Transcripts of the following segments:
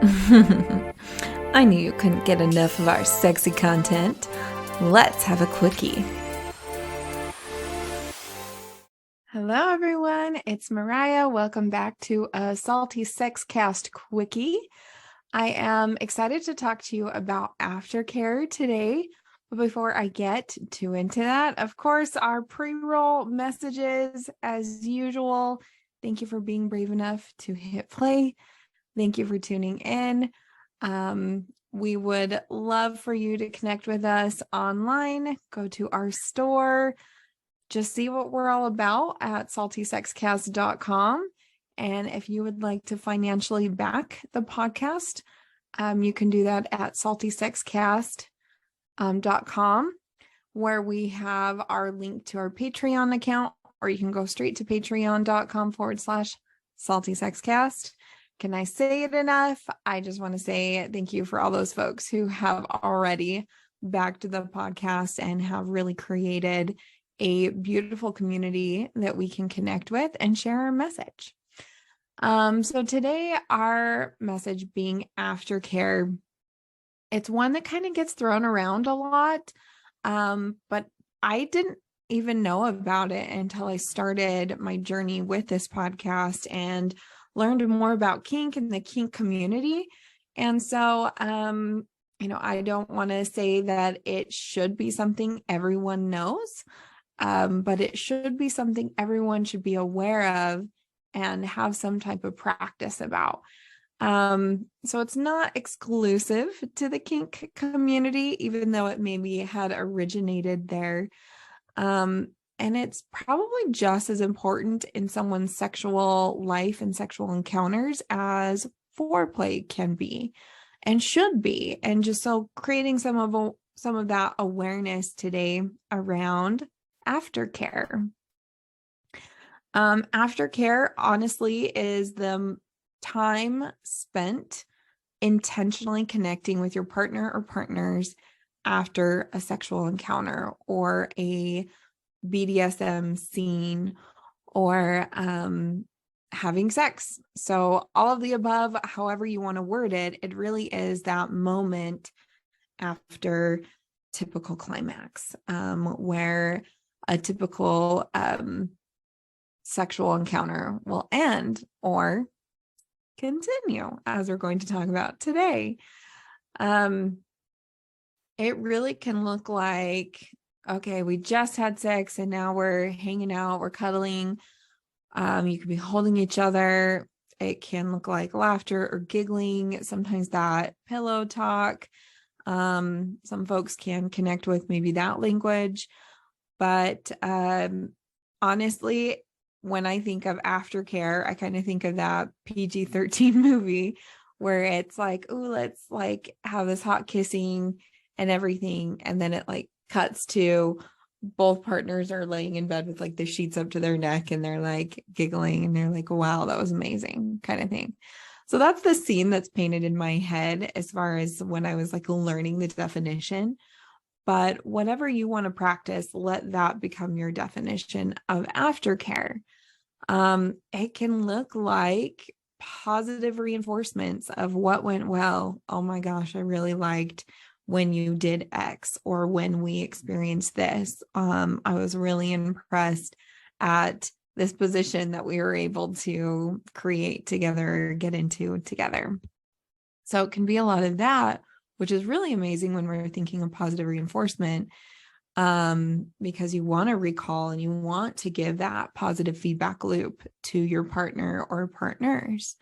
I knew you couldn't get enough of our sexy content. Let's have a quickie. Hello, everyone. It's Mariah. Welcome back to a Salty Sex Cast Quickie. I am excited to talk to you about Aftercare today. But before I get too into that, of course, our pre-roll messages as usual. Thank you for being brave enough to hit play. Thank you for tuning in. We would love for you to connect with us online. Go to our store. Just see what we're all about at saltysexcast.com. And if you would like to financially back the podcast, you can do that at saltysexcast.com, where we have our link to our Patreon account, or you can go straight to patreon.com/saltysexcast. Can I say it enough? I just want to say thank you for all those folks who have already backed the podcast and have really created a beautiful community that we can connect with and share our message. So today, our message being aftercare, it's one that kind of gets thrown around a lot, but I didn't even know about it until I started my journey with this podcast and learned more about kink and the kink community. And so, I don't want to say that it should be something everyone knows, but it should be something everyone should be aware of and have some type of practice about. So it's not exclusive to the kink community, even though it maybe had originated there. And it's probably just as important in someone's sexual life and sexual encounters as foreplay can be and should be. And just so creating some of that awareness today around aftercare. Aftercare, honestly, is the time spent intentionally connecting with your partner or partners after a sexual encounter or a BDSM scene or having sex. So all of the above, however you want to word it, it really is that moment after typical climax, where a typical sexual encounter will end or continue, as we're going to talk about today. It really can look like, okay, we just had sex and now we're hanging out, we're cuddling. You could be holding each other. It can look like laughter or giggling. Sometimes that pillow talk. Some folks can connect with maybe that language. But honestly, when I think of aftercare, I kind of think of that PG-13 movie where it's like, oh, let's like have this hot kissing and everything. And then it like cuts to both partners are laying in bed with like the sheets up to their neck and they're like giggling and they're like, wow, that was amazing kind of thing. So that's the scene that's painted in my head as far as when I was like learning the definition. But whatever you want to practice, let that become your definition of aftercare. It can look like positive reinforcements of what went well. Oh my gosh, I really liked when you did X or when we experienced this. I was really impressed at this position that we were able to create together, get into together. So it can be a lot of that, which is really amazing when we're thinking of positive reinforcement, because you want to recall and you want to give that positive feedback loop to your partner or partners.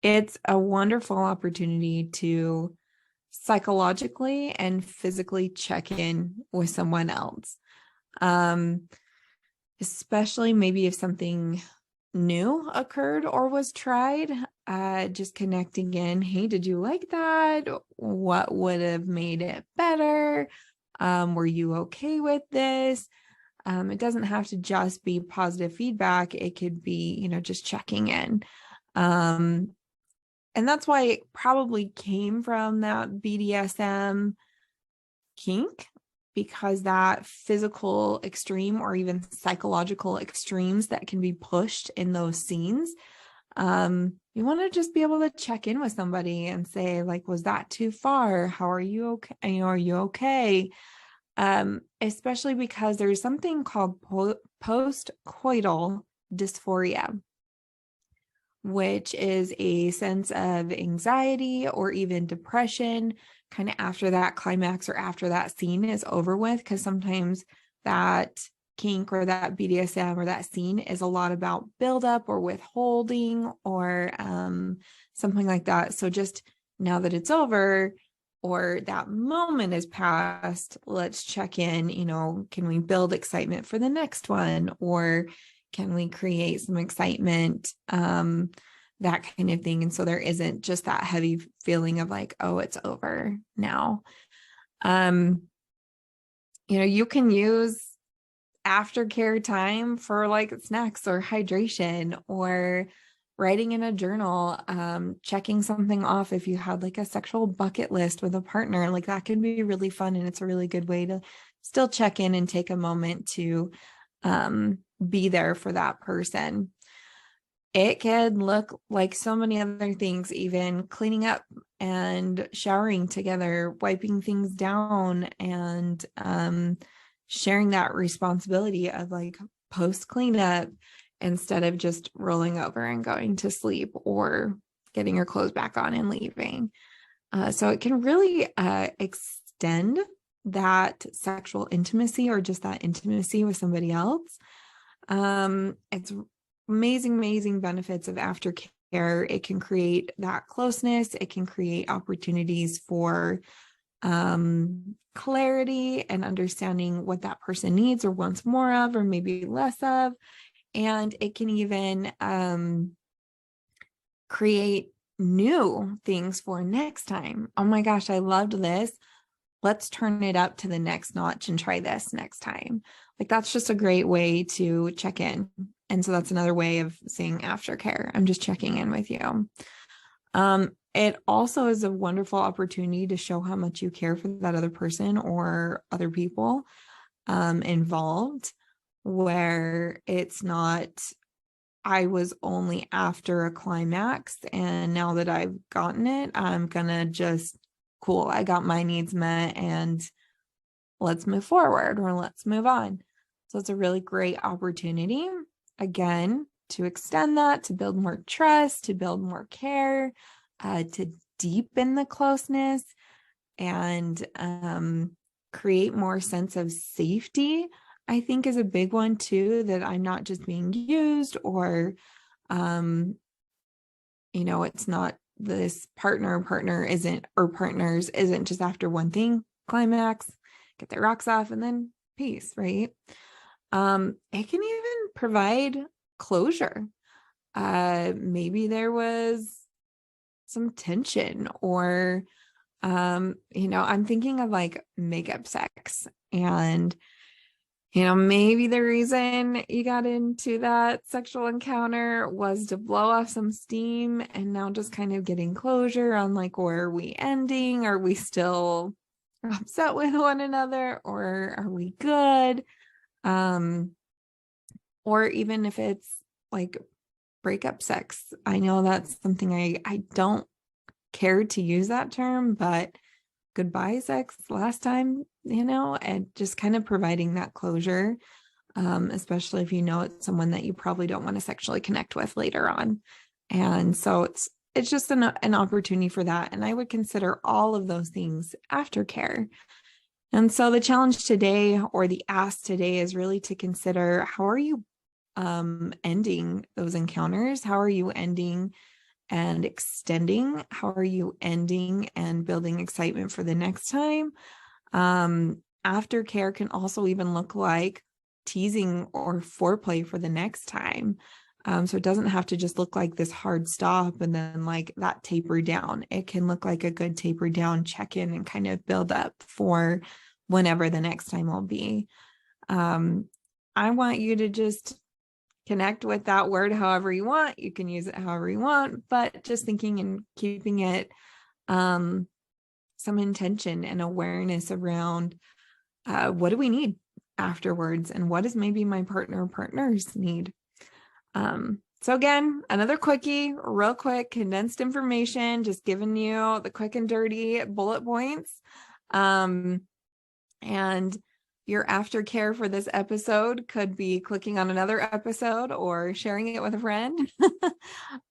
It's a wonderful opportunity to psychologically and physically check in with someone else, especially maybe if something new occurred or was tried, just connecting in. Hey, did you like that? What would have made it better? Were you okay with this? It doesn't have to just be positive feedback. It could be, just checking in. And that's why it probably came from that BDSM kink, because that physical extreme or even psychological extremes that can be pushed in those scenes You want to just be able to check in with somebody and say, like, was that too far? How are you okay? Are you okay? Especially because there's something called post-coital dysphoria, which is a sense of anxiety or even depression kind of after that climax or after that scene is over with, because sometimes that kink or that BDSM or that scene is a lot about buildup or withholding or something like that. So just now that it's over or that moment is past, let's check in, can we build excitement for the next one, or can we create some excitement, that kind of thing. And so there isn't just that heavy feeling of like, oh, it's over now. You can use aftercare time for like snacks or hydration or writing in a journal, checking something off. If you had like a sexual bucket list with a partner, like that can be really fun. And it's a really good way to still check in and take a moment to be there for that person. It can look like so many other things, even cleaning up and showering together, wiping things down, and sharing that responsibility of like post cleanup instead of just rolling over and going to sleep or getting your clothes back on and leaving. So it can really extend that sexual intimacy or just that intimacy with somebody else. It's amazing benefits of aftercare. It can create that closeness. It can create opportunities for clarity and understanding what that person needs or wants more of, or maybe less of. And it can even create new things for next time. Oh my gosh, I loved this. Let's turn it up to the next notch and try this next time. Like that's just a great way to check in. And so that's another way of saying aftercare. I'm just checking in with you. It also is a wonderful opportunity to show how much you care for that other person or other people involved, where it's not, I was only after a climax, and now that I've gotten it, I'm gonna just, cool, I got my needs met and let's move forward or let's move on. So it's a really great opportunity, again, to extend that, to build more trust, to build more care, to deepen the closeness and create more sense of safety, I think is a big one too, that I'm not just being used or, it's not this partner isn't, or partners isn't just after one thing, climax, get their rocks off and then peace, right? It can even provide closure. Maybe there was some tension or, I'm thinking of like makeup sex and, maybe the reason you got into that sexual encounter was to blow off some steam, and now just kind of getting closure on like, where are we ending? Are we still upset with one another, or are we good? Or even if it's like breakup sex, I know that's something I don't care to use that term, but goodbye sex last time, and just kind of providing that closure, especially if it's someone that you probably don't want to sexually connect with later on. And so it's just an opportunity for that. And I would consider all of those things aftercare. And so the challenge today, or the ask today, is really to consider, how are you ending those encounters? How are you ending and extending? How are you ending and building excitement for the next time? Aftercare can also even look like teasing or foreplay for the next time. So it doesn't have to just look like this hard stop and then like that taper down. It can look like a good taper down, check in, and kind of build up for whenever the next time will be. I want you to just connect with that word however you want. You can use it however you want, but just thinking and keeping it some intention and awareness around what do we need afterwards, and what does maybe my partner's need. So again, another quickie, real quick, condensed information, just giving you the quick and dirty bullet points. And your aftercare for this episode could be clicking on another episode or sharing it with a friend.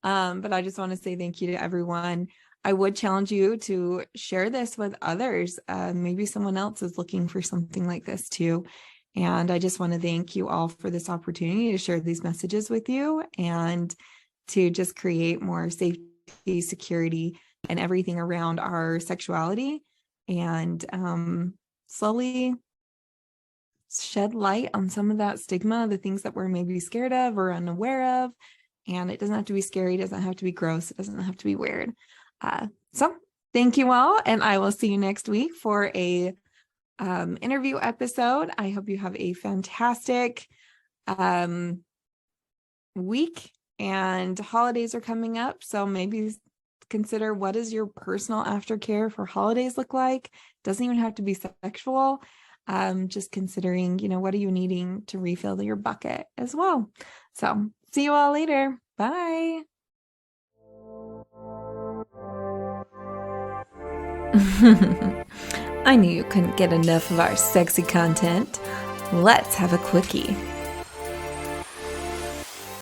But I just want to say thank you to everyone. I would challenge you to share this with others. Maybe someone else is looking for something like this too. And I just want to thank you all for this opportunity to share these messages with you and to just create more safety, security, and everything around our sexuality, and slowly shed light on some of that stigma, the things that we're maybe scared of or unaware of. And it doesn't have to be scary, it doesn't have to be gross, it doesn't have to be weird. So thank you all, and I will see you next week for a interview episode. I hope you have a fantastic week, and holidays are coming up, so maybe consider, what does your personal aftercare for holidays look like? Doesn't even have to be sexual. Just considering, what are you needing to refill your bucket as well. So see you all later. Bye. I knew you couldn't get enough of our sexy content. Let's have a quickie.